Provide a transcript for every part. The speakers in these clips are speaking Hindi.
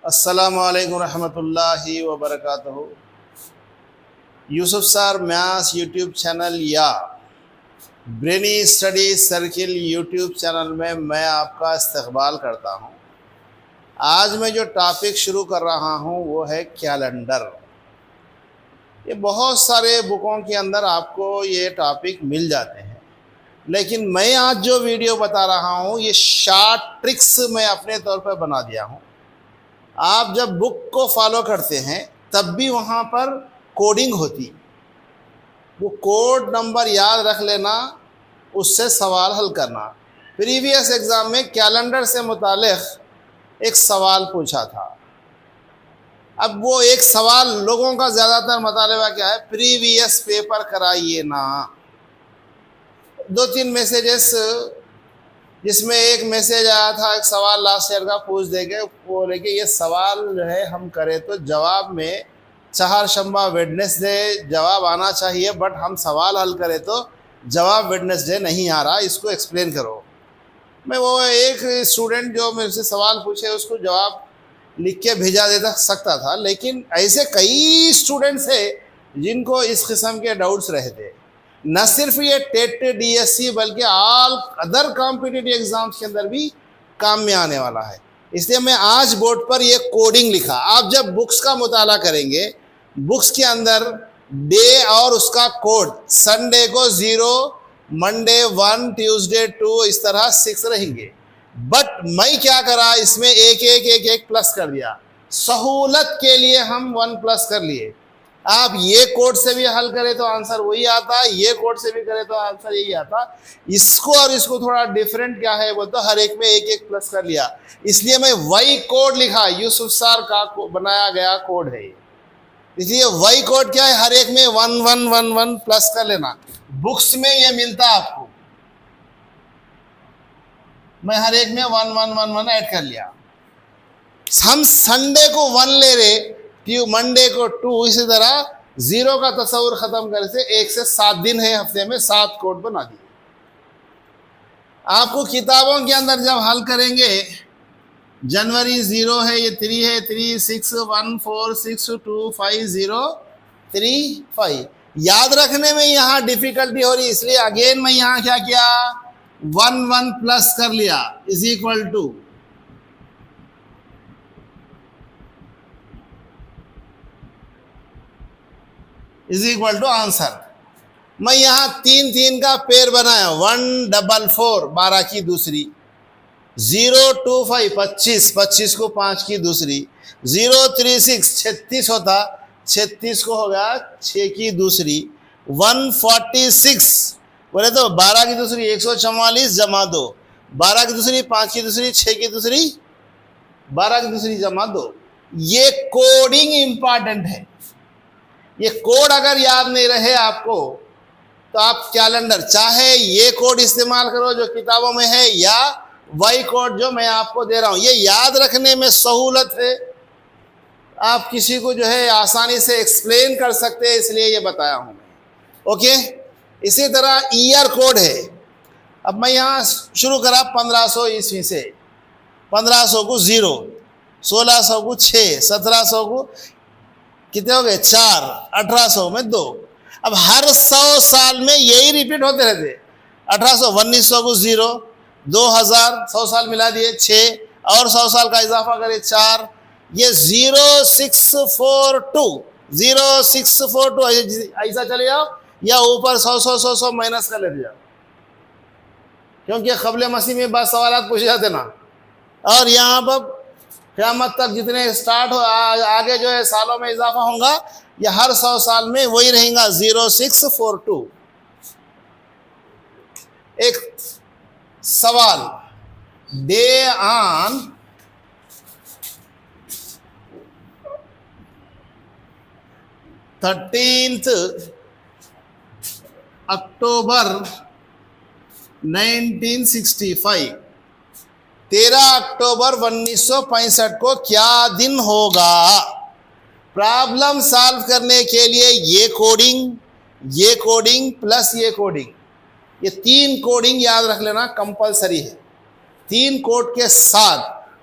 अस्सलामु अलैकुम रहमतुल्लाहि व बरकातहू। Yusuf sir maths YouTube channel या brainy study circle YouTube channel में मैं आपका इस्तकबाल करता हूँ। आज मैं जो टॉपिक शुरू कर रहा हूँ वो है कैलेंडर। ये बहुत सारे बुकों के अंदर आपको ये टॉपिक मिल जाते हैं, लेकिन मैं आज जो वीडियो बता रहा हूँ ये शॉर्ट ट्रिक्स मैं अपने तौर पर बना दिया हूँ। आप जब बुक को फॉलो करते हैं तब भी वहाँ पर कोडिंग होती, वो कोड नंबर याद रख लेना, उससे सवाल हल करना। प्रीवियस एग्ज़ाम में कैलेंडर से मुतालिक एक सवाल पूछा था। अब वो एक सवाल लोगों का ज़्यादातर मुतालबा क्या है, प्रीवियस पेपर कराइए ना। 2-3 मैसेजेस, जिसमें एक मैसेज आया था, एक सवाल लास्ट ईयर का पूछ देंगे, बोले कि ये सवाल जो है हम करें तो जवाब में चाहरशंबा वेडनेसडे जवाब आना चाहिए, बट हम सवाल हल करें तो जवाब वेडनेसडे नहीं आ रहा, इसको एक्सप्लेन करो। मैं वो एक स्टूडेंट जो मेरे से सवाल पूछे उसको जवाब लिख के भेजा दे सकता था, लेकिन ऐसे कई स्टूडेंट्स हैं जिनको इस किस्म के डाउट्स रहते। न सिर्फ ये टेट डीएससी बल्कि ऑल अदर कॉम्पिटिटिव एग्जाम्स के अंदर भी काम में आने वाला है। इसलिए मैं आज बोर्ड पर ये कोडिंग लिखा। आप जब बुक्स का मुताला करेंगे, बुक्स के अंदर डे और उसका कोड, संडे को 0, मंडे 1, ट्यूसडे 2, इस तरह 6 रहेंगे। बट मैं क्या करा, इसमें एक प्लस कर दिया। सहूलत के लिए हम 1 प्लस कर लिए। आप ये कोड से भी हल करें तो आंसर वही आता, ये कोड से भी करें तो आंसर यही आता। इसको और इसको थोड़ा डिफरेंट क्या है वो तो हर एक में एक प्लस कर लिया। इसलिए मैं वही कोड लिखा, यूसुफ सर का बनाया गया कोड है। इसलिए वही कोड क्या है, हर एक में 1 1 1 1 प्लस कर लेना। बुक्स में ये मिलता आपको, मैं हर एक में 1 1 1 1 ऐड कर लिया। हम संडे को 1 ले रहे, मंडे को 2, इसी तरह 0 का तस्वुर खत्म कर से 1 से 7 दिन है, हफ्ते में 7 कोड बना दिए। आपको किताबों के अंदर जब हल करेंगे, जनवरी 0 है, ये 3 है, 3 6 1 4 6 2 5 0 3 5। याद रखने में यहाँ डिफिकल्टी हो रही, इसलिए अगेन मैं यहाँ क्या किया, 1 1 प्लस कर लिया, इज इक्वल टू आंसर। मैं यहाँ 3 3 का पेयर बनाया, 1 4 4 12 की दूसरी, 0 2 5 25 25 को 5 की दूसरी, 0 3 6 36 होता, 36 को हो गया 6 की दूसरी, 146 बोले तो 12 की दूसरी 144 जमा 2, 12 की दूसरी 5 की दूसरी 6 की दूसरी 12 की दूसरी जमा 2। ये कोडिंग इंपॉर्टेंट है। ये कोड अगर याद नहीं रहे आपको तो आप कैलेंडर चाहे ये कोड इस्तेमाल करो जो किताबों में है, या वही कोड जो मैं आपको दे रहा हूं। ये याद रखने में सहूलत है, आप किसी को जो है आसानी से एक्सप्लेन कर सकते हैं, इसलिए ये बताया हूं मैं। ओके, इसी तरह ईयर कोड है। अब मैं यहाँ शुरू करा 1500 ईस्वी से, 1500 को 0, 1600 को 6, 1700 को कितने हो गए 4, 1800 में 2। अब हर 100 साल में यही रिपीट होते रहते। 1800 1900 को 0, 2000 100 साल मिला दिए 6, और 100 साल का इजाफा करें 4, ये 0642 0642 ऐसा चले जाओ, या ऊपर 100 100 100 100 माइनस कर लेते जाओ, क्योंकि क़ब्ल मसीह में बात सवाल पूछे जाते ना। और यहाँ पर क़यामत तक जितने स्टार्ट हो आगे जो है सालों में इजाफा होगा, या हर 100 साल में वही रहेगा 0642। एक सवाल, डे ऑन 13 अक्टूबर 1965, 13 अक्टूबर 1965 को क्या दिन होगा। प्रॉब्लम सॉल्व करने के लिए ये कोडिंग प्लस ये कोडिंग, ये 3 कोडिंग याद रख लेना कंपलसरी है। 3 कोड के साथ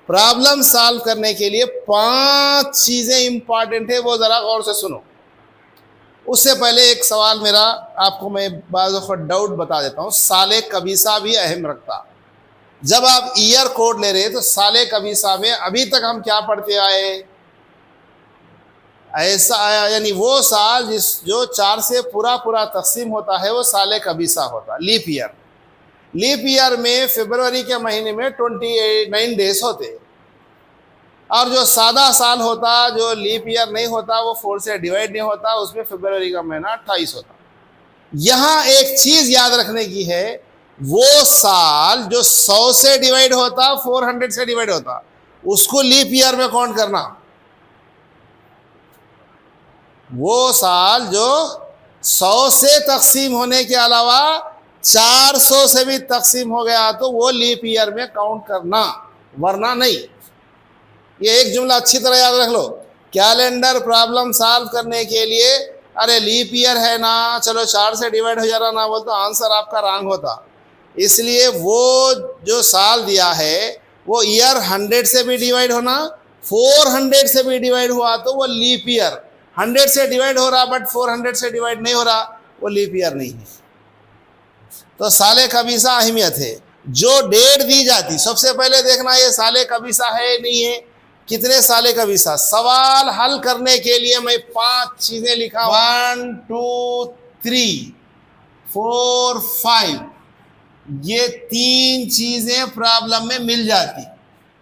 प्रॉब्लम सॉल्व करने के लिए 5 चीजें इंपॉर्टेंट है, वो जरा गौर से सुनो। उससे पहले एक सवाल मेरा आपको मैं बाज़ डाउट बता देता हूँ। साले कबीसा भी अहम रखता। जब आप ईयर कोड ले रहे तो साले कबीसा में अभी तक हम क्या पढ़ते आए, ऐसा आया यानी वो साल जो 4 से पूरा तकसीम होता है वो साले कबीसा होता। लीप ईयर में फरवरी के महीने में 29 डेज होते, और जो सादा साल होता, जो लीप ईयर नहीं होता, वो 4 से डिवाइड नहीं होता, उसमें फरवरी का महीना 28 होता। यहाँ एक चीज याद रखने की है, वो साल जो 100 से डिवाइड होता, 400 से डिवाइड होता, उसको लीप ईयर में काउंट करना। वो साल जो 100 से तकसीम होने के अलावा 400 से भी तकसीम हो गया तो वो लीप ईयर में काउंट करना, वरना नहीं। ये एक जुमला अच्छी तरह याद रख लो। कैलेंडर प्रॉब्लम सॉल्व करने के लिए अरे लीप ईयर है ना, चलो 4 से डिवाइड हो जा रहा ना बोल तो आंसर आपका रॉन्ग होता। इसलिए वो जो साल दिया है वो ईयर 100 से भी डिवाइड होना, 400 से भी डिवाइड हुआ तो वो लीप ईयर। 100 से डिवाइड हो रहा बट 400 से डिवाइड नहीं हो रहा, वो लीप ईयर नहीं है। तो साले कबीसा अहमियत है। जो डेट दी जाती, सबसे पहले देखना ये साले कबीसा है नहीं है, कितने साले कबीसा। सवाल हल करने के लिए मैं 5 चीजें लिखा, 1 2 3 4 5, ये 3 चीजें प्रॉब्लम में मिल जाती।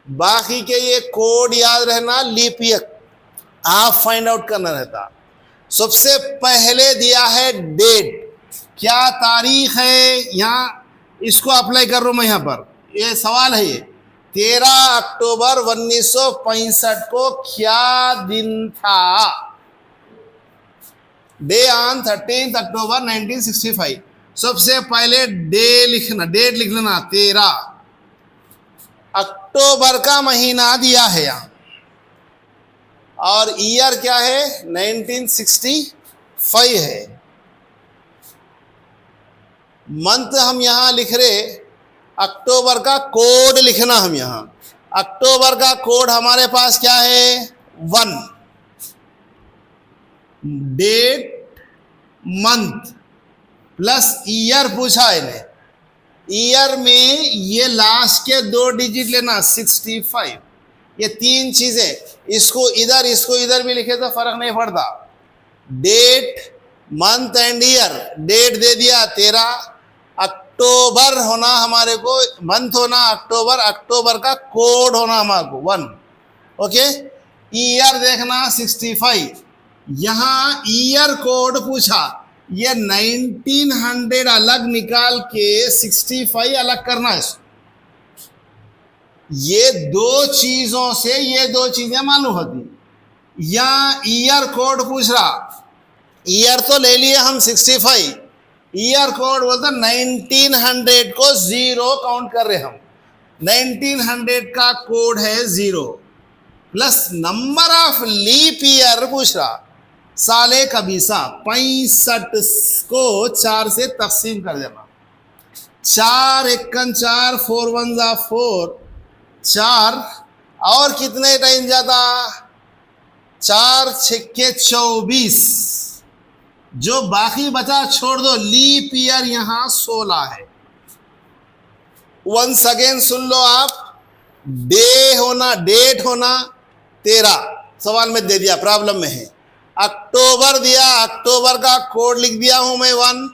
बाकी के ये कोड याद रहना, लीप ईयर आप फाइंड आउट करना रहता। सबसे पहले दिया है डेट, क्या तारीख है, यहाँ इसको अप्लाई कर रहा हूं मैं। यहाँ पर ये सवाल है, ये 13 अक्टूबर 1965 को क्या दिन था। डे ऑन 13 अक्टूबर 1965। सबसे पहले डे लिखना, डेट लिख लेना 13 अक्टूबर का महीना दिया है यहाँ, और ईयर क्या है 1965 है। मंथ हम यहां लिख रहे, अक्टूबर का कोड लिखना हम यहां। अक्टूबर का कोड हमारे पास क्या है 1। डेट मंथ प्लस ईयर पूछा है, ईयर में ये लास्ट के 2 डिजिट लेना 65। ये 3 चीजें, इसको इधर भी लिखे तो फर्क नहीं पड़ता। Date month and year, date दे दिया 13, अक्टूबर होना हमारे को, मंथ होना अक्टूबर, अक्टूबर का कोड होना हमारे को 1। ओके, ईयर देखना 65, यहां ईयर कोड पूछा, ये 1900 अलग निकाल के 65 अलग करना है। ये 2 चीजों से ये 2 चीजें मालूम होती। या ईयर कोड पूछ रहा, ईयर तो ले लिए हम 65, ईयर कोड बोलता 1900 को 0 काउंट कर रहे हम। 1900 का कोड है 0 plus number of leap year पूछ रहा, साले कबीसा 65 को 4 से तकसीम कर देना। 4 एकन 4, 4 1 जा 4, 4 और कितने टाइम जाता, 4 छक्के 24, जो बाकी बचा छोड़ दो। लीप ईयर यहां 16 है। वंस अगेन सुन लो आप, डे होना, डेट होना 13 सवाल में दे दिया, प्रॉब्लम में है। अक्टूबर दिया, अक्टूबर का कोड लिख दिया हूं मैं 1।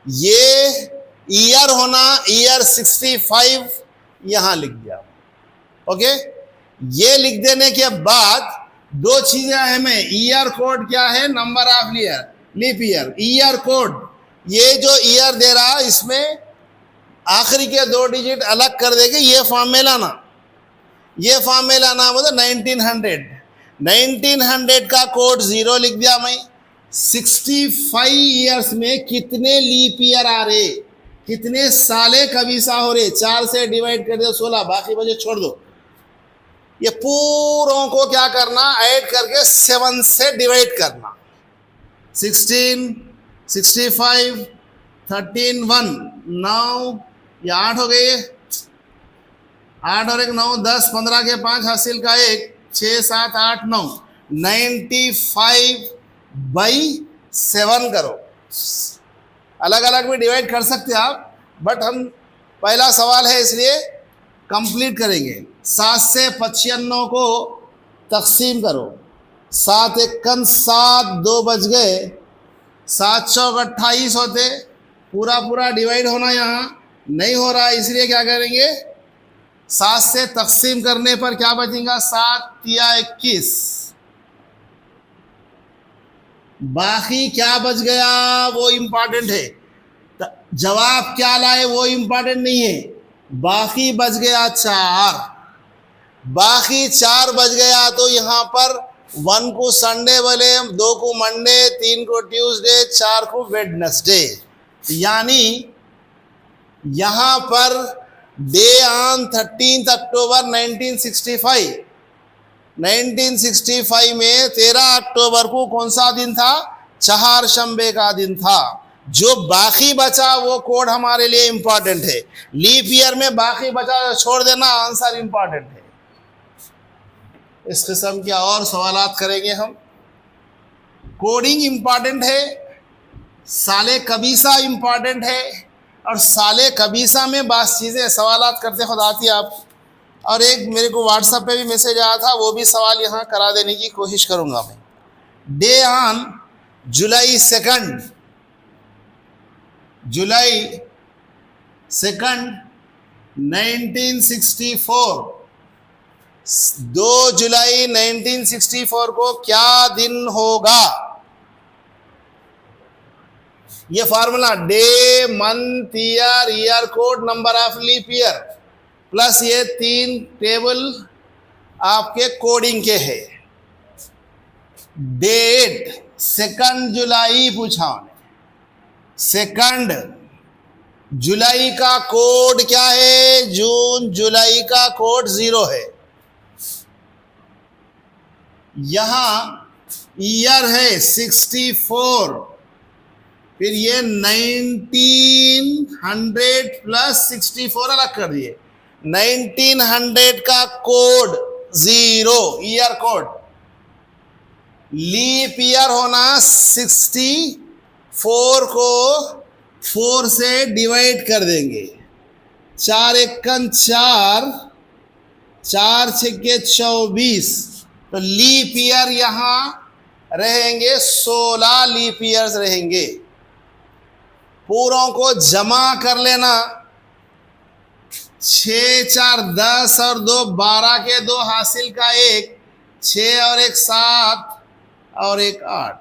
ये ईयर होना, ईयर 65 यहां लिख दिया। ओके, ये लिख देने के बाद 2 चीजें हमें, ईयर कोड क्या है, number of year, leap year. Year code, ये जो ईयर दे रहा इसमें आखिरी के 2 डिजिट अलग कर देके ये फॉर्म में लाना, ये फॉर्म में लाना मतलब 1900 का कोड 0 लिख दिया मैं। 65 ईयर्स में कितने लीप ईयर आ रहे, कितने साले कबीसा हो रहे, 4 से डिवाइड कर दो 16, बाकी बचे छोड़ दो। ये पूरों को क्या करना, ऐड करके 7 से डिवाइड करना। 16, 65, 13, 1, 9, ये 8 हो गए। 8 और 1 9, 10, 15 के 5 हासिल का 1, 6 7 8 9, 95/7 करो। अलग अलग भी डिवाइड कर सकते हैं आप, बट हम पहला सवाल है इसलिए कंप्लीट करेंगे। 7 से 95 को तकसीम करो। 7 एकन 7, 2 बज गए, 7 चौक 28 होते, पूरा पूरा डिवाइड होना यहाँ नहीं हो रहा, इसलिए क्या करेंगे, 7 से तकसीम करने पर क्या बचेगा, 7 तिया 21, बाकी क्या बच गया वो इम्पॉर्टेंट है। जवाब क्या लाए वो इम्पॉर्टेंट नहीं है, बाकी बच गया 4, बाकी 4 बच गया तो यहाँ पर 1 को संडे बोले, 2 को मंडे, 3 को ट्यूसडे, 4 को वेडनेसडे, यानी यहाँ पर डे ऑन 13 अक्टूबर 1965, 1965 में 13 अक्टूबर को कौन सा दिन था, चहारशंबे का दिन था। जो बाकी बचा वो कोड हमारे लिए इंपॉर्टेंट है। लीप ईयर में बाकी बचा छोड़ देना, आंसर इंपॉर्टेंट है। इस किस्म के और सवालात करेंगे हम। कोडिंग इंपॉर्टेंट है, साले कबीसा इंपॉर्टेंट है, और साले कबीसा में बास चीज़ें सवालात करते खुद आती है आप। और एक मेरे को व्हाट्सएप पे भी मैसेज आया था, वो भी सवाल यहाँ करा देने की कोशिश करूँगा मैं। डे ऑन जुलाई 2, जुलाई 2, 1964, 2 जुलाई 1964 को क्या दिन होगा? ये formula day, month, year, year code, number of leap year, plus ये 3 टेबल आपके कोडिंग के है। डेट 2 जुलाई पूछा, 2 जुलाई का कोड क्या है? जून। जुलाई का कोड 0 है। यहां ईयर है 64, फिर ये 1900 प्लस 64 अलग कर दिए, 1900 का code 0 year code. Leap year होना 64 को 4 से डिवाइड कर देंगे, 4 एकन 4, 4 छक्के 24, तो लीप ईयर यहां रहेंगे 16 लीप ईयर्स रहेंगे। पूरों को जमा कर लेना, 6 4 10 और 2 12 के 2 हासिल का 1, 6 और 1 7 और 1 8,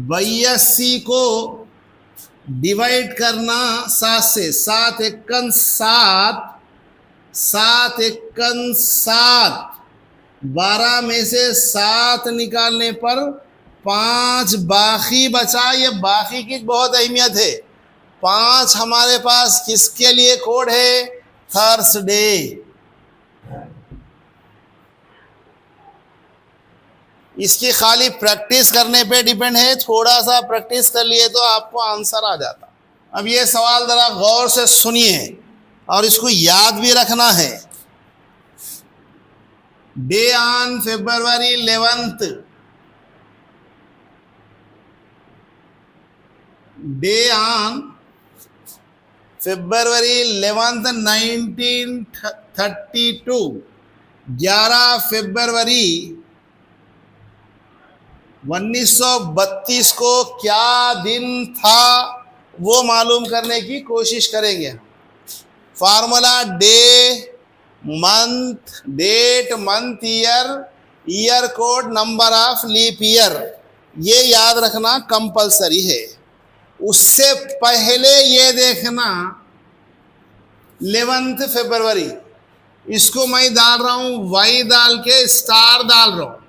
82 को डिवाइड करना 7 से, 7 एकन 7, 7 एकन 7, 12 में से 7 निकालने पर 5 बाकी बचा। ये बाकी की बहुत अहमियत है। 5 हमारे पास किसके लिए कोड है? थर्सडे। इसकी खाली प्रैक्टिस करने पे डिपेंड है, थोड़ा सा प्रैक्टिस कर लिए तो आपको आंसर आ जाता। अब ये सवाल जरा गौर से सुनिए और इसको याद भी रखना है। Day on February 11th, day on February 11th 1932, 11 फरवरी 1932 को क्या दिन था वो मालूम करने की कोशिश करेंगे। Formula day, month, date, month, year, year code, number of leap year, ये याद रखना कंपलसरी है। उससे पहले ये देखना 11 फरवरी, इसको मैं डाल रहा हूँ वाई डाल के स्टार डाल रहा हूँ।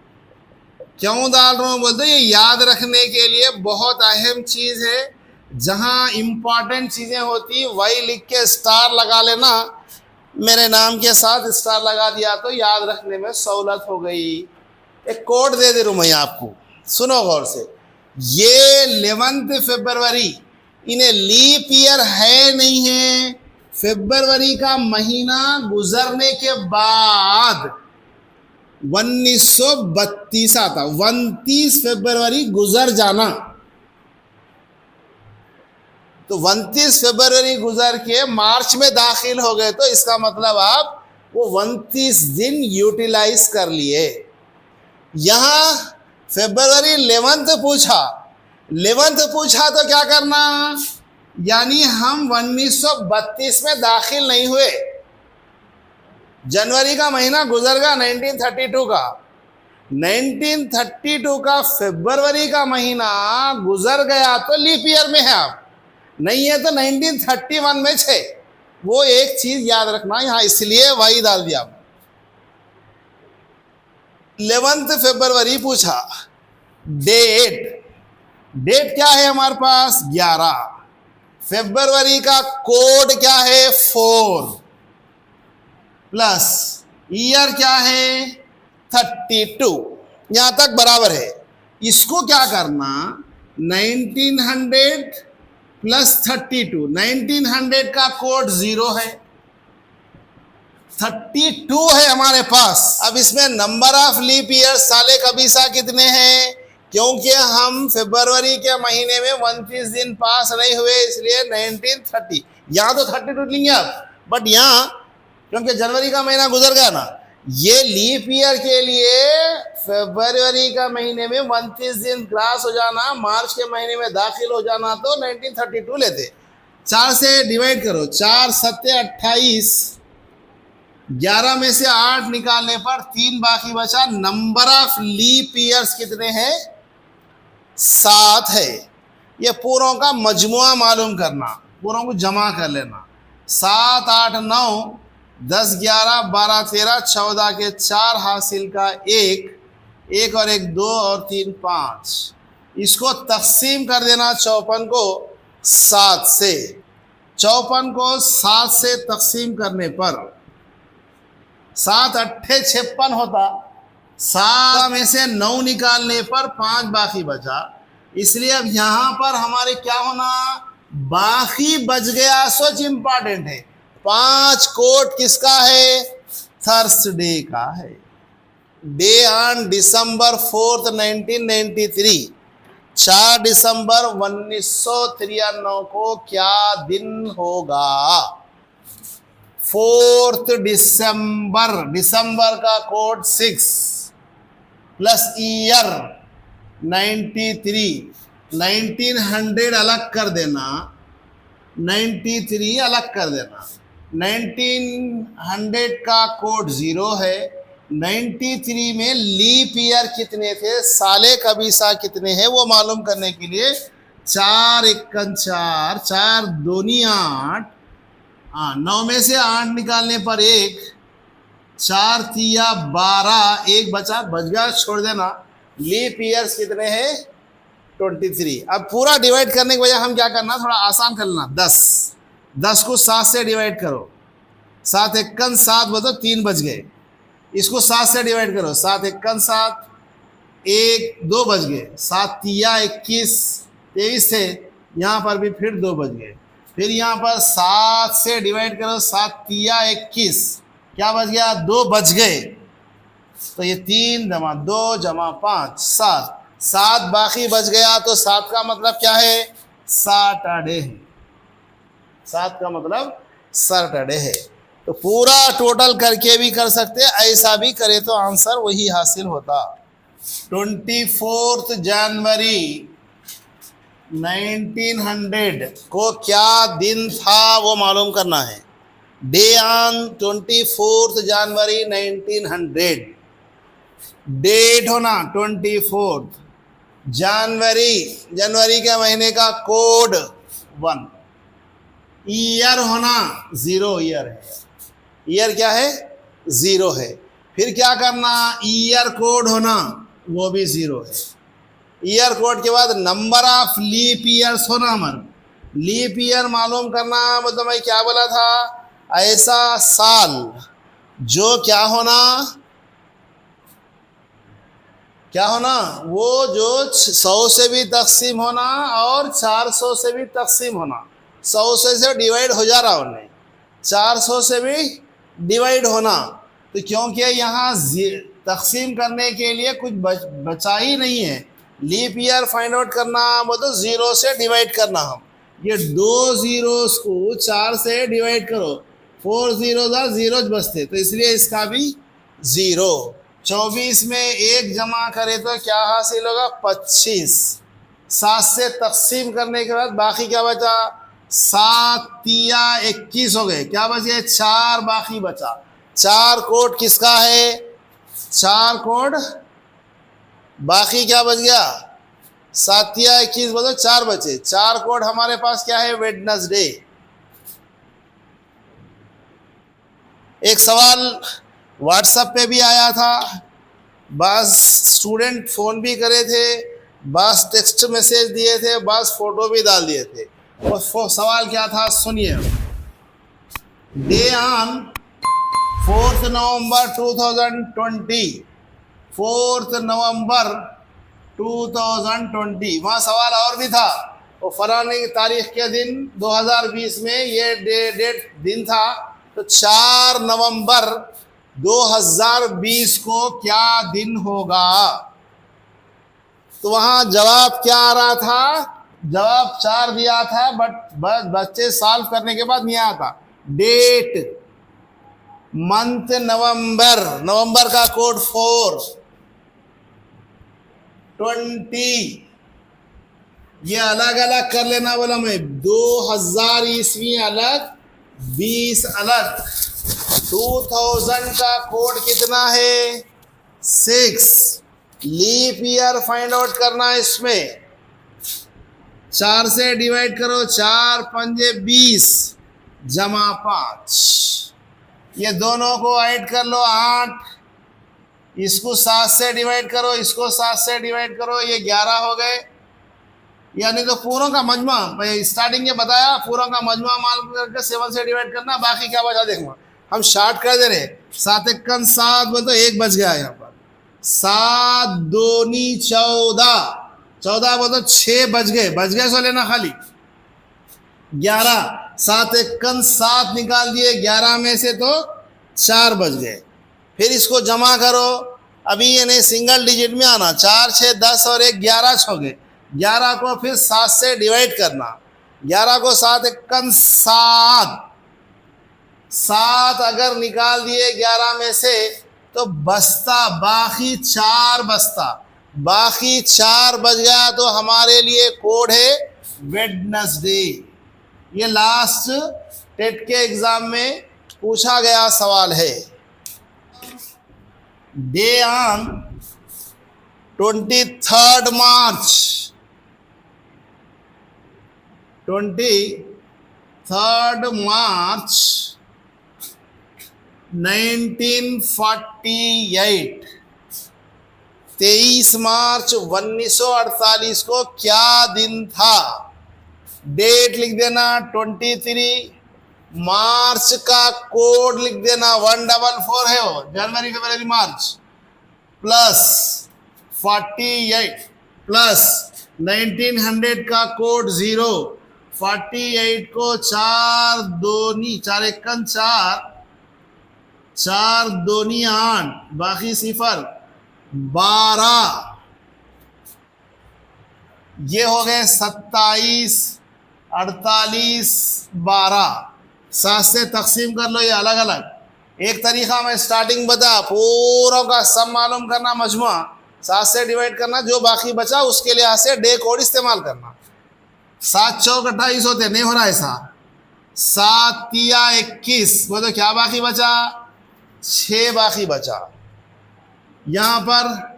क्यों डाल रहा हूँ बोलते, ये याद रखने के लिए बहुत अहम चीज़ है। जहाँ इम्पॉर्टेंट चीज़ें होती वाई लिख के स्टार लगा लेना, मेरे नाम के साथ स्टार लगा दिया तो याद रखने में सहूलत हो गई। एक कोड दे रहा हूँ मैं आपको, सुनो गौर से। ये 11 फरवरी इन्हें लीप ईयर है नहीं है, फरवरी का महीना गुजरने के बाद 1932 आता, 29 फरवरी गुजर जाना। तो 29 फरवरी गुजर के मार्च में दाखिल हो गए तो इसका मतलब आप वो 29 दिन यूटिलाइज कर लिए। यहां फरवरी 11th पूछा, 11th पूछा तो क्या करना, यानी हम 1932 में दाखिल नहीं हुए, जनवरी का महीना गुजर गया 1932 का, 1932 का फरवरी का महीना गुजर गया तो लीप ईयर में है, आप नहीं है तो 1931 में छे। वो एक चीज याद रखना यहां, इसलिए वही डाल दिया। 11th फरवरी पूछा, डेट, डेट क्या है हमारे पास 11, फरवरी का कोड क्या है 4, प्लस ईयर क्या है 32, यहां तक बराबर है। इसको क्या करना, 1900 प्लस 32, 1900 का कोड 0 है, 32 है हमारे पास। अब इसमें नंबर ऑफ लीप ईयर साले कबीसा कितने हैं, क्योंकि हम फरवरी के महीने में 29 दिन पास नहीं हुए, इसलिए 1930, यहां तो 32 लेंगे आप, बट यहां क्योंकि जनवरी का महीना गुजर गया ना, ये लीप ईयर के लिए फरवरी का महीने में 29 दिन क्रॉस हो जाना, मार्च के महीने में दाखिल हो जाना, तो 1932 लेते। 4 से डिवाइड करो, 4 सत्ते 28, 11 में से 8 निकालने पर 3 बाकी बचा। नंबर ऑफ लीप ईयर्स कितने हैं 7 है। ये पूरों का मजमुआ मालूम करना, पूरों को जमा कर लेना, 7 8 9 10 11 12 13 14 के 4 हासिल का 1 1 और 1 2 और 3 5, इसको तकसीम कर देना 54 को 7 से। 54 को 7 से तकसीम करने पर 7 अट्ठे 56 होता, 7 में से 9 निकालने पर 5 बाकी बचा, इसलिए अब यहां पर हमारे क्या होना, बाकी बच गया, सोच इंपॉर्टेंट है। 5 कोट किसका है, थर्सडे का है। डे ऑन December 4th 1993, 4 दिसंबर 1993 को क्या दिन होगा, 4th दिसंबर, दिसंबर का कोड 6 प्लस ईयर 93, 1900 अलग कर देना, 93 अलग कर देना, 1900 का कोड 0 है, 93 में लीप ईयर कितने थे, साले कबीसा कितने हैं, वो मालूम करने के लिए 4 1 4, 4 दूनी 8, 9 में से 8 निकालने पर 1, 4 तिया 12, 1 बचा, बच गया छोड़ देना। लीप ईयर्स कितने हैं 23। अब पूरा डिवाइड करने के बजाय हम क्या करना, थोड़ा आसान कर लेना, 10 को 7 से डिवाइड करो, 7 1 7 बचो, 3 बच गए। इसको 7 से डिवाइड करो, 7 1 7, 1 2 बच गए, 7 तिया 21, 23 थे, यहाँ पर भी फिर 2 बच गए। फिर यहाँ पर 7 से डिवाइड करो, 7 तिया 21, क्या बच गया, 2 बच गए। तो ये 3 जमा 2 जमा 5 7, 7 बाकी बच गया, तो 7 का मतलब क्या है, सैटरडे है। 7 का मतलब सैटरडे है। तो पूरा टोटल करके भी कर सकते, ऐसा भी करे तो आंसर वही हासिल होता। 24 जनवरी 1900 को क्या दिन था वो मालूम करना है। डे ऑन 24 जनवरी 1900, डेट होना 24 जनवरी, जनवरी के महीने का कोड 1, ईयर होना 0, ईयर है, ईयर क्या है 0 है। फिर क्या करना, ईयर कोड होना वो भी 0 है। ईयर कोड के बाद नंबर ऑफ लीप ईयर्स होना, हमारा लीप ईयर मालूम करना, मतलब मैं क्या बोला था, ऐसा साल जो क्या होना, क्या होना, वो जो 100 से भी तकसीम होना और 400 से भी तकसीम होना, 100 से डिवाइड हो जा रहा उन्हें, 400 से भी डिवाइड होना। तो क्योंकि यहाँ तकसीम करने के लिए कुछ बचा ही नहीं है, लीप ईयर फाइंड आउट करना वो तो 0 से डिवाइड करना। हम ये 2 ज़ीरोस को 4 से डिवाइड करो, 4 ज़ीरोज़ बचते, तो इसलिए इसका भी 0। 24 में 1 जमा करें तो क्या हासिल होगा? 25। 7 से तकसीम करने के बाद बाकी क्या बचा? 7 तिया 21 हो गए, क्या बच गए? 4 बाकी बचा। 4 कोड किसका है? 4 कोड बाकी क्या बच गया? 7 तिया 21 बचो, 4 बचे। 4 कोड हमारे पास क्या है? वेडनेसडे। एक सवाल व्हाट्सएप पे भी आया था, बस स्टूडेंट फ़ोन भी करे थे, बस टेक्स्ट मैसेज दिए थे, बस फ़ोटो भी डाल दिए थे। और सवाल क्या था सुनिए। डे ऑन 4 नवंबर 2020, 4 नवंबर 2020। वहाँ सवाल और भी था, वो फलाने तारीख के दिन 2020 में ये डेट दिन था, तो 4 नवंबर 2020 को क्या दिन होगा? तो वहाँ जवाब क्या आ रहा था? जवाब 4 दिया था, बट बच्चे सॉल्व करने के बाद नहीं आया था। डेट, मंथ नवंबर, नवंबर का कोड 4, 20, ये अलग अलग कर लेना बोला मैं। 2000 ईस्वी अलग, 20 अलग। 2000 का कोड कितना है? 6। लीप ईयर फाइंड आउट करना है इसमें। 4 से डिवाइड करो, 4 पंजे 20 जमा 5, ये दोनों को ऐड कर लो 8। इसको 7 से डिवाइड करो, इसको 7 से डिवाइड करो, ये 11 हो गए। यानी तो पूरों का मजमा, स्टार्टिंग में बताया, पूरों का मजमा माल करके 7 से डिवाइड करना, बाकी क्या बचा देखो। हम शार्ट कर दे रहे, 7 एकन 7 बोल तो 1 बच गया यहाँ पर। 7 दूनी 14, 14 बोल तो 6 बच गए सो लेना खाली। 11, 7 एकन 7 निकाल दिए, 11 में से तो 4 बच गए। फिर इसको जमा करो, अभी ये नहीं सिंगल डिजिट में आना, 4 6 10 और 1 11 हो गए। 11 को फिर 7 से डिवाइड करना, 11 को 7 एकन 7, 7 अगर निकाल दिए 11 में से तो बचता बाकी 4 बचता, बाकी 4 बच गया, तो हमारे लिए कोड है वेडनेसडे। ये लास्ट टेट के एग्जाम में पूछा गया सवाल है। डे ऑन 23 मार्च 1948, 23 मार्च 1948 को क्या दिन था? डेट लिख देना 23, मार्च का कोड लिख देना 144 है वो, जनवरी फरवरी मार्च, प्लस 48 प्लस 1900 का कोड 0, 48 को 4 दूनी 4 एकन 4, 4 दूनी 8, बाकी 0, 12, ये हो गए 27, 48, 12। 7 से तकसीम कर लो, ये अलग अलग। एक तरीका मैं स्टार्टिंग बता, पूरों का सब मालूम करना, मजमुआ 7 से डिवाइड करना, जो बाकी बचा उसके लिहाज से डे कोड इस्तेमाल करना। 7 चौक 28 होते, नहीं हो रहा ऐसा। 7 तिया 21, वो तो क्या बाकी बचा? 6 बाकी बचा। यहाँ पर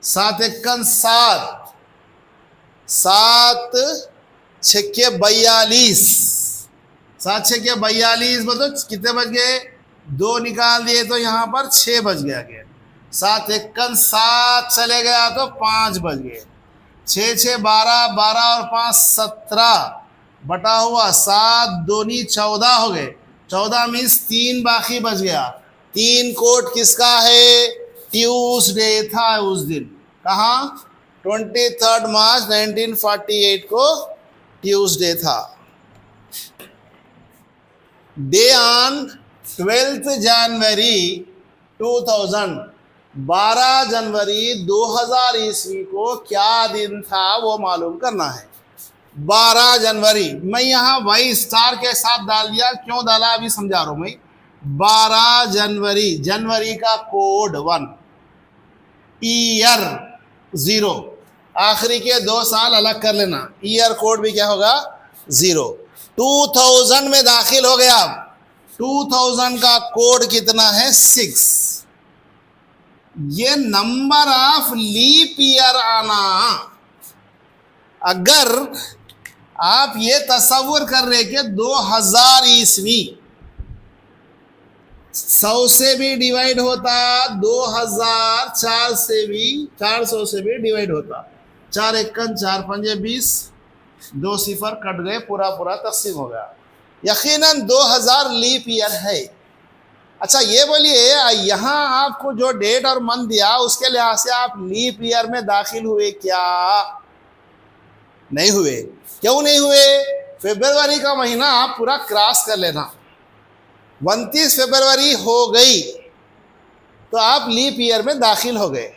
7 एकन 7, 7 छक्के 42, 7 छक्के 42, मतलब कितने बच गए? 2 निकाल दिए तो यहाँ पर 6 बच गया। 7 एकन 7 चले गया तो 5 बच गए। 6 6 12, 12 और 5 17 बटा हुआ 7 दूनी 14 हो गए। 14 मीन्स 3 बाकी बच गया। 3 कोड किसका है? ट्यूसडे था उस दिन। कहाँ? 23 मार्च 1948 को ट्यूसडे था। डे ऑन 12 जनवरी 2000, 12 जनवरी 2000 ईस्वी को क्या दिन था वो मालूम करना है। 12 जनवरी, मैं यहाँ वाई स्टार के साथ डाल दिया, क्यों डाला अभी समझा रहा हूँ मैं। 12 जनवरी, जनवरी का कोड 1, ईयर 0, आखिरी के 2 साल अलग कर लेना, ईयर कोड भी क्या होगा 0। 2000 में दाखिल हो गया, 2000 का कोड कितना है 6। ये नंबर ऑफ लीप ईयर आना, अगर आप ये तस्वुर कर रहे कि 2000 ईस्वी 100 से भी डिवाइड होता, 2004 से भी 400 से भी डिवाइड होता, 4 एकन 4 पंजे 20, 2 सिफर कट गए, पूरा पूरा तकसीम हो गया। यकीनन 2000 लीप ईयर है। अच्छा ये बोलिए, यहाँ आपको जो डेट और मंथ दिया उसके लिहाज से आप लीप ईयर में दाखिल हुए क्या? नहीं हुए। क्यों नहीं हुए? फरवरी का महीना आप पूरा क्रॉस कर लेना, 29 फरवरी हो गई तो आप लीप ईयर में दाखिल हो गए।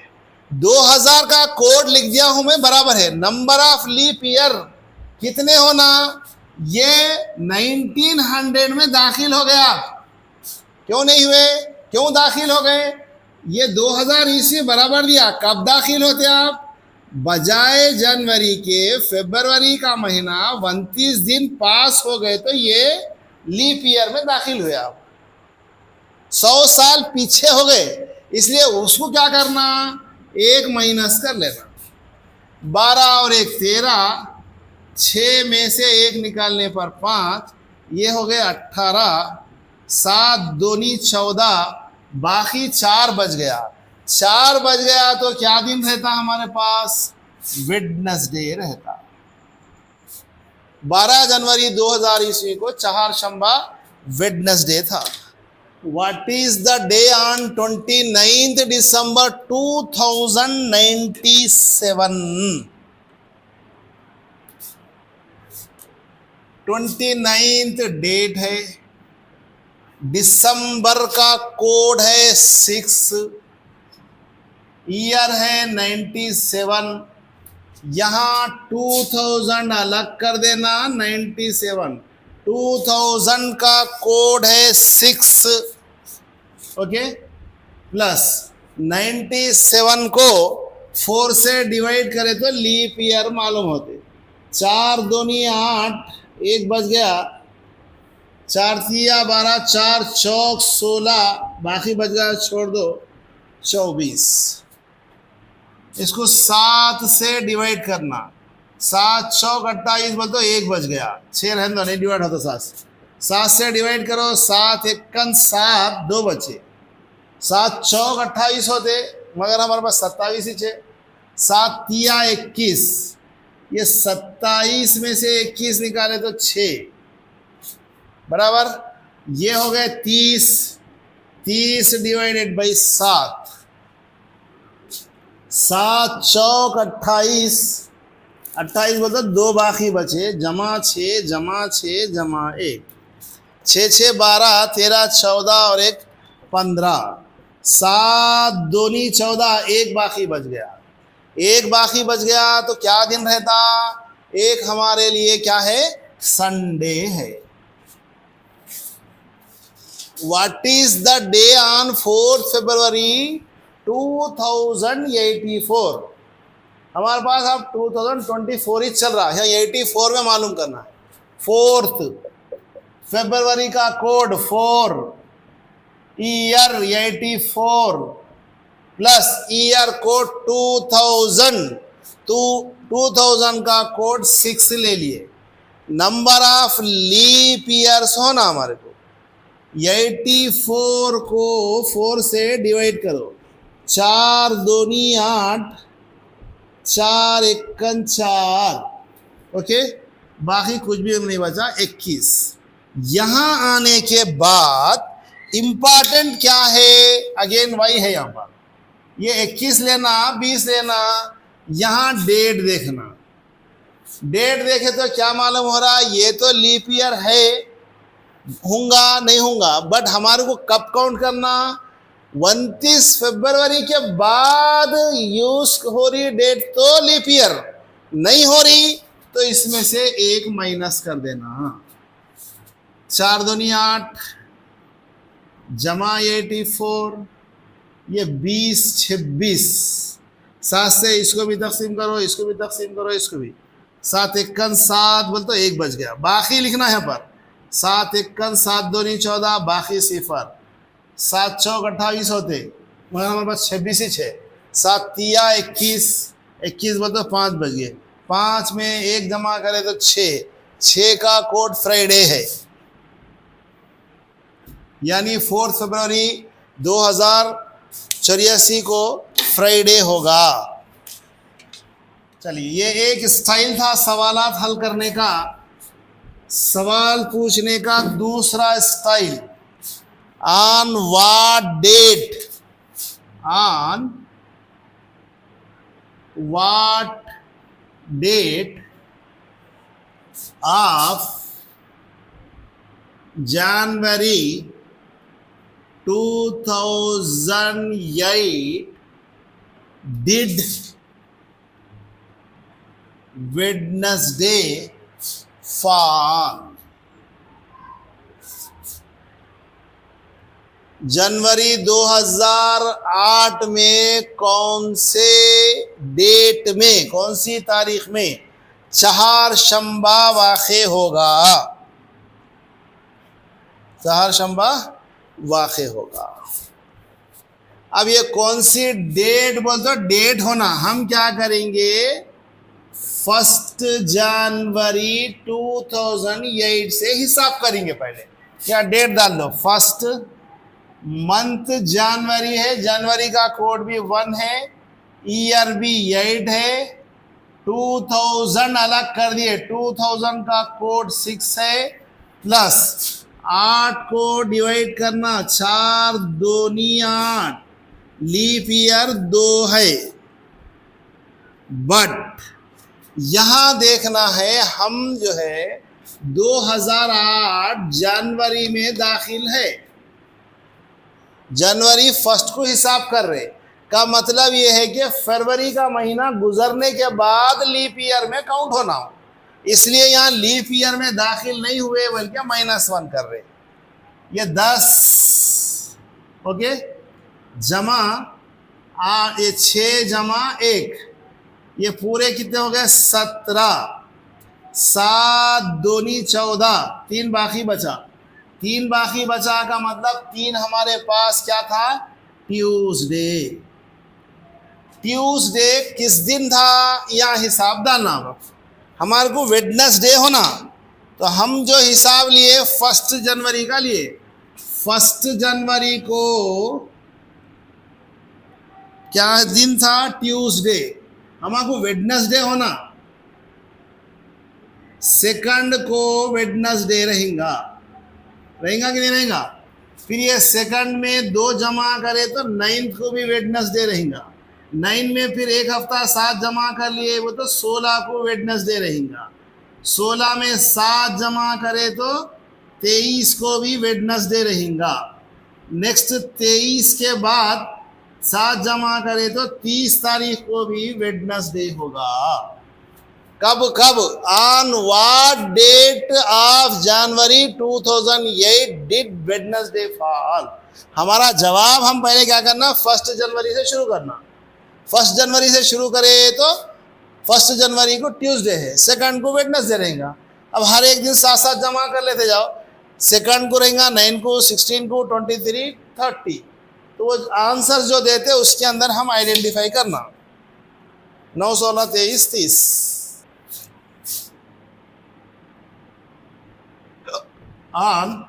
2000 का कोड लिख दिया हूं मैं, बराबर है नंबर ऑफ लीप ईयर कितने होना, ये 1900 में दाखिल हो गया। क्यों नहीं हुए? क्यों दाखिल हो गए? ये 2000 ईस्वी बराबर दिया, कब दाखिल होते आप? बजाय जनवरी के फरवरी का महीना 29 दिन पास हो गए तो ये लीप ईयर में दाखिल हुए आप, 100 साल पीछे हो गए। इसलिए उसको क्या करना, 1 माइनस कर लेना, 12 और 1 13, 6 में से 1 निकालने पर 5, ये हो गए 18, 7 दूनी 14, बाकी 4 बच गया। 4 बच गया तो क्या दिन रहता हमारे पास? वेडनेसडे रहता। 12 जनवरी 2000 ईस्वी को चारशंबा वेडनेसडे था। What is the day on 29 December 2097? 29 date है, दिसंबर का कोड है 6, ईयर है 97, यहाँ 2000 अलग कर देना, 97, 2000 का कोड है 6, ओके, प्लस 97 को 4 से डिवाइड करें तो लीप ईयर मालूम होते। 4 दूनी 8, 1 बच गया, 4 तिया 12, 4 चौक 16, बाकी बच गया छोड़ दो 24। इसको 7 से डिवाइड करना, 7 चौक 28 बोल तो 1 बच गया, 6 रहने दो, नहीं डिवाइड होता 7 से। 7 से डिवाइड करो, 7 एकन 7, 2 बचे, 7 चौक 28 होते, मगर हमारे पास 27 ही थे। 7 तिया 21, ये 27 में से 21 निकाले तो 6 बराबर, ये हो गए 30, 30 डिवाइडेड बाई 7, 7 चौक 28, 28 बोलते 2 बाकी बचे, जमा 6 जमा 6 जमा 1, 6 6 12, 13 14 और 1 15, 7 दूनी 14, 1 बाकी बच गया, 1 बाकी बच गया तो क्या दिन रहता? एक हमारे लिए क्या है? संडे है। What is the day on 4th February 2084? हमारे पास अब 2024 ही चल रहा है, 84 में मालूम करना है। 4th फरवरी का code 4, year 84 plus year code 2000, 2000 का कोड 6 ले लिए। नंबर ऑफ लीप ईयर्स हो ना हमारे को, 84 को 4 से डिवाइड करो, 4 दूनी 8, 4 एकन 4, ओके, बाकी कुछ भी नहीं बचा, 21। यहाँ आने के बाद इंपॉर्टेंट क्या है? अगेन वही है, यहाँ पर ये 21 लेना, 20 लेना, यहाँ डेट देखना। डेट देखे तो क्या मालूम हो रहा? ये तो लीप ईयर है, होगा नहीं होगा, बट हमारे को कब काउंट करना, 29 फरवरी के बाद यूज हो रही डेट तो लीप ईयर, नहीं हो रही तो इसमें से एक माइनस कर देना। 4 दूनी 8 जमा 84, ये 20 26, 7 से इसको भी तकसीम करो, इसको भी तकसीम करो, इसको भी, 7 एकन 7 बोल तो 1 बच गया, बाकी लिखना है पर 7 एकन 7 दूनी 14, बाकी 0, 7 चौक 28 होते, मगर हमारे पास 26 ही 6, 7 तिया 21, 21 बोल तो 5 बच गए, 5 में 1 जमा करे तो 6, 6 का कोड फ्राइडे है, यानी 4 फरवरी 2084 को फ्राइडे होगा। चलिए, ये एक स्टाइल था सवालात हल करने का। सवाल पूछने का दूसरा style, on what date, on what date of January 2008 did Wednesday fall? जनवरी 2008 में कौन से डेट में, कौन सी तारीख में चहारशंबा वाक़े होगा, चहारशंबा वाक़े होगा। अब ये कौन सी डेट बोलते हो, डेट होना, हम क्या करेंगे 1 जनवरी 2008 से हिसाब करेंगे। पहले क्या डेट डाल दो, 1 मंथ जनवरी है, जनवरी का कोड भी 1 है, ईयर भी 8 है, 2000 अलग कर दिए, 2000 का कोड 6 है, प्लस 8 को डिवाइड करना, 4 दूनी 8, लीप ईयर 2 है। बट यहां देखना है, हम जो है 2008 जनवरी में दाखिल है, जनवरी 1 को हिसाब कर रहे, का मतलब यह है कि फरवरी का महीना गुजरने के बाद लीप ईयर में काउंट होना हो, इसलिए यहाँ लीप ईयर में दाखिल नहीं हुए बल्कि -1 कर रहे। ये 10 ओके, जमा ये 6 जमा 1, ये पूरे कितने हो गए 17, 7 दूनी 14, 3 बाकी बचा, 3 बाकी बचा का मतलब 3 हमारे पास क्या था, ट्यूसडे। ट्यूसडे किस दिन था या हिसाब डालना, हमारे को वेडनेसडे होना, तो हम जो हिसाब लिए 1 जनवरी का लिए, 1 जनवरी को क्या दिन था, ट्यूसडे, हमारे वेडनेसडे होना, 2 को वेडनेसडे रहेगा, रहेगा कि नहीं रहेगा। फिर ये 2 में 2 जमा करे तो 9 को भी वेडनेसडे रहेगा, 9 में फिर 1 हफ्ता 7 जमा कर लिए, वो तो 16 को वेडनेसडे रहेगा, 16 में 7 जमा करे तो 23 को भी वेडनेसडे रहेगा। नेक्स्ट 23 के बाद 7 जमा करे तो 30 तारीख को भी वेडनेसडे होगा। कब कब, on what date of January 2008 did Wednesday fall. हमारा जवाब हम पहले क्या करना, 1 जनवरी से शुरू करना, 1 जनवरी से शुरू करें तो 1 जनवरी को ट्यूसडे है, 2 को वेडनेसडे रहेगा। अब हर एक दिन 7-7 जमा कर लेते जाओ, 2 को रहेगा, 9 को, 16 को, 23, 30, तो वो आंसर जो देते उसके अंदर हम आइडेंटिफाई करना, 9, 16, 23, 30। On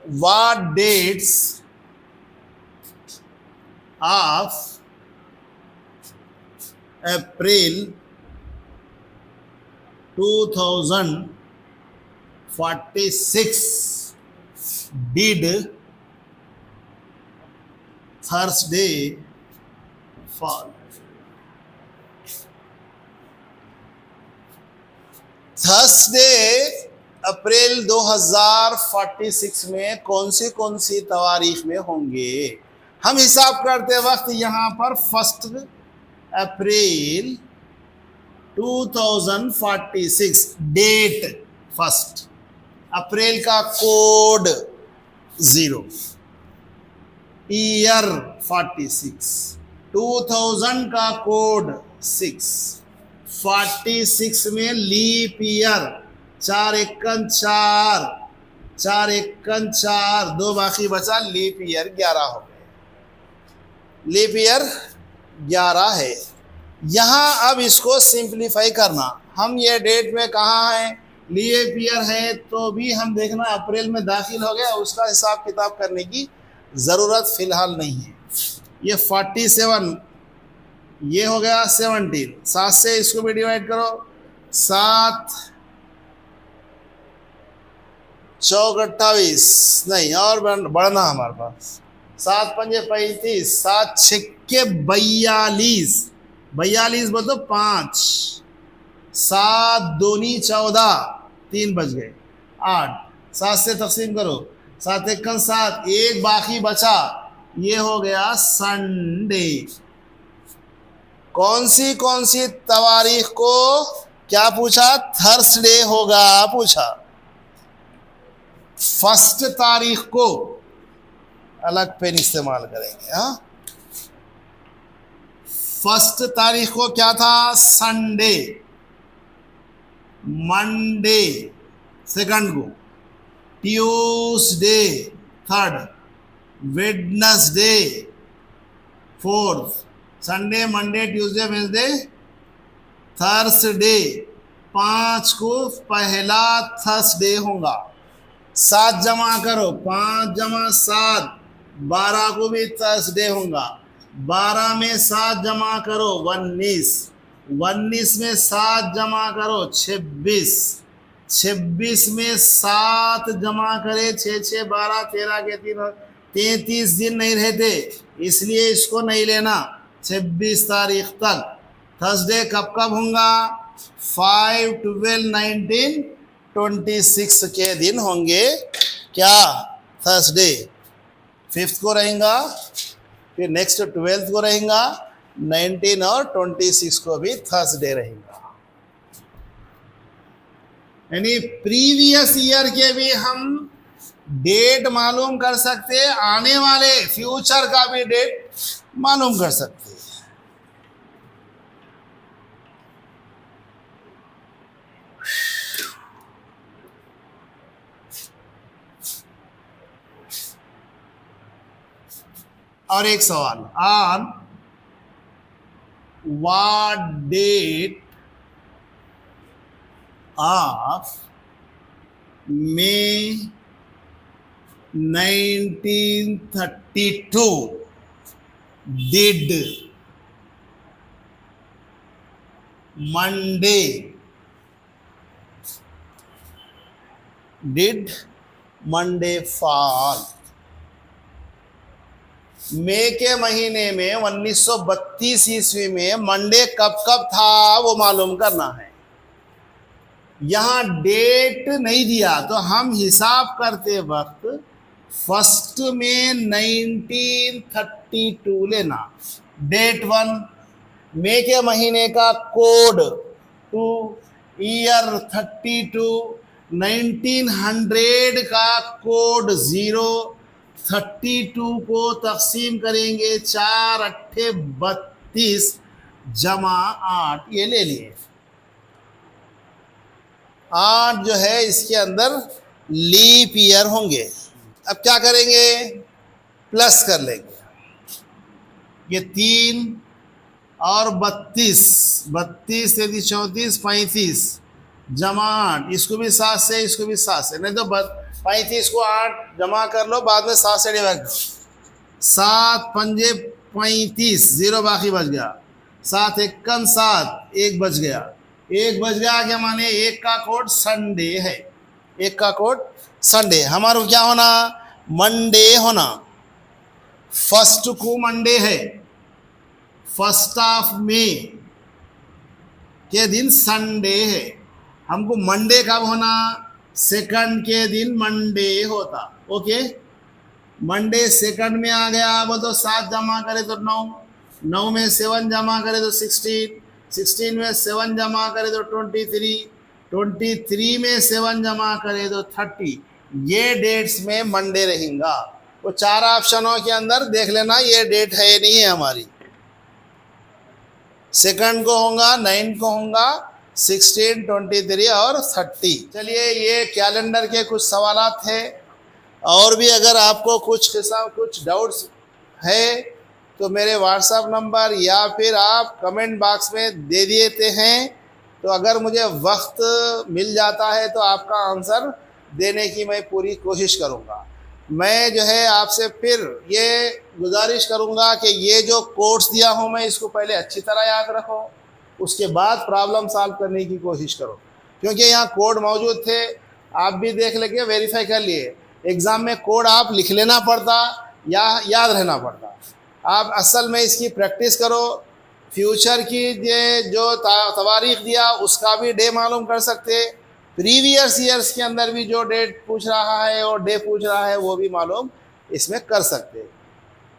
what dates of April 2046 did Thursday fall? Thursday अप्रैल 2046 में कौन सी तवारीख में होंगे। हम हिसाब करते वक्त यहाँ पर 1 अप्रैल 2046 डेट 1 अप्रैल का कोड 0, ईयर 46, 2000 का कोड 6, 46 में लीप ईयर 4 एकन 4, 4 एकन 4, 2 बाकी बचा, लीप ईयर 11 हो गए। लीप ईयर 11 है। यहाँ अब इसको सिंप्लीफाई करना, हम ये डेट में कहाँ हैं, लीप ईयर है तो भी हम देखना अप्रैल में दाखिल हो गया, उसका हिसाब किताब करने की ज़रूरत फ़िलहाल नहीं है। ये 47, ये हो गया 17, 7 से इसको भी डिवाइड करो, 7 चौक 28, नहीं और बढ़ना हमारे पास, 7 पंजे 35, 7 छक्के 42, 42 बोलो 5, 7 दूनी 14, 3 बच गए, 8, 7 से तकसीम करो, 7 एकन 7, एक बाकी बचा, ये हो गया संडे। कौन सी तवारीख को क्या पूछा, थर्सडे होगा पूछा। 1 तारीख को अलग पेन इस्तेमाल करेंगे। हाँ, 1 तारीख को क्या था, संडे, मंडे 2 को, Tuesday 3, Wednesday 4, Sunday Monday Tuesday Wednesday Thursday 5 को पहला थर्सडे होगा। 7 जमा करो, 5 जमा 7, 12 को भी थर्सडे होगा। 12 में 7 जमा करो 19, 19 में 7 जमा करो 26, 26 में 7 जमा करे 6 6 12, 13 के 3 33 दिन नहीं रहते, इसलिए इसको नहीं लेना। 26 तारीख तक थर्सडे कब होगा, 5, 12, 19, 26 के दिन होंगे क्या, थर्सडे। 5th को रहेगा, फिर नेक्स्ट 12th को रहेगा, 19 और 26 को भी थर्सडे रहेगा। यानी प्रीवियस ईयर के भी हम डेट मालूम कर सकते, आने वाले फ्यूचर का भी डेट मालूम कर सकते। और एक सवाल, on what date of May 1932 did Monday fall। मई के महीने में 1932 ईस्वी में मंडे कब था वो मालूम करना है। यहाँ डेट नहीं दिया तो हम हिसाब करते वक्त 1 में 1932 लेना, डेट 1, मई के महीने का कोड 2, ईयर 32, 1900 का कोड 0, 32 को तकसीम करेंगे 4 अट्ठे 32 जमा 8, ये ले लिए। 8 जो है इसके अंदर लीप ईयर होंगे। अब क्या करेंगे, प्लस कर लेंगे, ये 3 और 32, 32 33 34 35 जमा 8, इसको भी 7 से, इसको भी 7 से, नहीं तो 35 को 8 जमा कर लो, बाद में 7 से डिवाइड करो, 7 पंजे 35, 0 बाकी बच गया, 7 एकन 7, 1 बच गया, 1 बच गया क्या माने 1 का कोड संडे है, 1 का कोड संडे। हमारा क्या होना, मंडे होना, 1 को मंडे है, 1 ऑफ मई के दिन संडे है। हमको मंडे कब होना, सेकंड के दिन मंडे होता। ओके, मंडे सेकंड में आ गया, अब तो 7 जमा करे तो 9, 9 में 7 जमा करे तो 16, 16 में 7 जमा करे तो 23, 23 में 7 जमा करे तो 30। ये डेट्स में मंडे रहेगा। वो 4 ऑप्शनों के अंदर देख लेना ये डेट है नहीं है हमारी। सेकंड को होगा, 9 को होगा, 16, 23 और 30। चलिए, ये कैलेंडर के कुछ सवालात थे। और भी अगर आपको कुछ डाउट्स है तो मेरे व्हाट्सएप नंबर या फिर आप कमेंट बॉक्स में दे देते हैं, तो अगर मुझे वक्त मिल जाता है तो आपका आंसर देने की मैं पूरी कोशिश करूँगा। मैं जो है आपसे फिर ये गुजारिश करूँगा कि ये जो कोड्स दिया हूँ मैं इसको पहले अच्छी तरह याद रखो, उसके बाद प्रॉब्लम सॉल्व करने की कोशिश करो, क्योंकि यहाँ कोड मौजूद थे, आप भी देख लेके वेरीफाई कर लिए। एग्ज़ाम में कोड आप लिख लेना पड़ता या याद रहना पड़ता। आप असल में इसकी प्रैक्टिस करो। फ्यूचर की ये जो तवारीख दिया उसका भी डे मालूम कर सकते, प्रीवियस ईयर्स के अंदर भी जो डेट पूछ रहा है और डे पूछ रहा है वो भी मालूम इसमें कर सकते।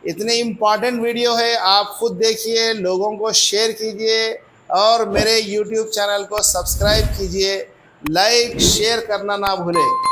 इतनी इम्पॉर्टेंट वीडियो है, आप खुद देखिए, लोगों को शेयर कीजिए और मेरे YouTube चैनल को सब्सक्राइब कीजिए। लाइक शेयर करना ना भूलें।